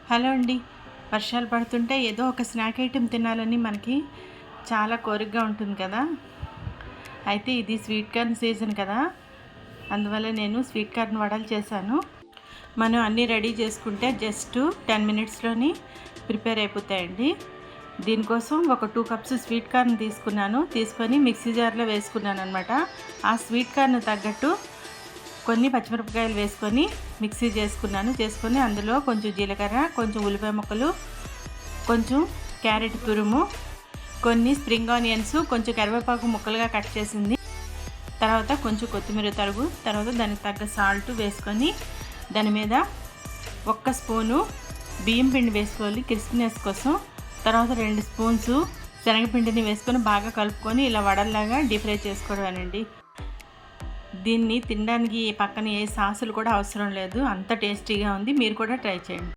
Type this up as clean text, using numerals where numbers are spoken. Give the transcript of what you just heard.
Hello అండి. వర్షాలు పడుతుంటే ఏదో ఒక స్నాక్ ఐటెం తినాలని మనకి చాలా కోరికగా ఉంటుంది కదా! అయితే ఇది స్వీట్ కార్న్ సీజన్ కదా! అందువల్ల నేను స్వీట్ కార్న్ వడలు చేశాను. మనం అన్నీ రెడీ చేసుకుంటే జస్ట్ 10 మినిట్స్‌లోని ప్రిపేర్ అయిపోతాయండి. దీనికోసం ఒక 2 కప్స్ స్వీట్ కార్న్ తీసుకొని మిక్సీ జార్‌లో వేసుకున్నాననమాట. ఆ స్వీట్ కార్న్ తగ్గట్టు కొన్ని పచ్చిమిరపకాయలు వేసుకొని మిక్సీ చేసుకొని అందులో కొంచెం జీలకర్ర, కొంచెం ఉల్లిపాయ ముక్కలు, కొంచెం క్యారెట్ తురుము, కొన్ని స్ప్రింగ్ ఆనియన్స్, కొంచెం కరివేపాకు ముక్కలుగా కట్ చేసింది, తర్వాత కొంచెం కొత్తిమీర తరుగు, తర్వాత దానికి తగ్గ సాల్ట్ వేసుకొని దాని మీద 1 స్పూను బియ్యం పిండి వేసుకోవాలి క్రిస్పీనెస్ కోసం. తర్వాత 2 స్పూన్స్ శనగపిండిని వేసుకొని బాగా కలుపుకొని ఇలా వడల్లాగా డీప్ ఫ్రై చేసుకోవడమేనండి. దీన్ని తినడానికి పక్కన ఏ సాసులు కూడా అవసరం లేదు. అంత టేస్టీగా ఉంది. మీరు కూడా ట్రై చేయండి.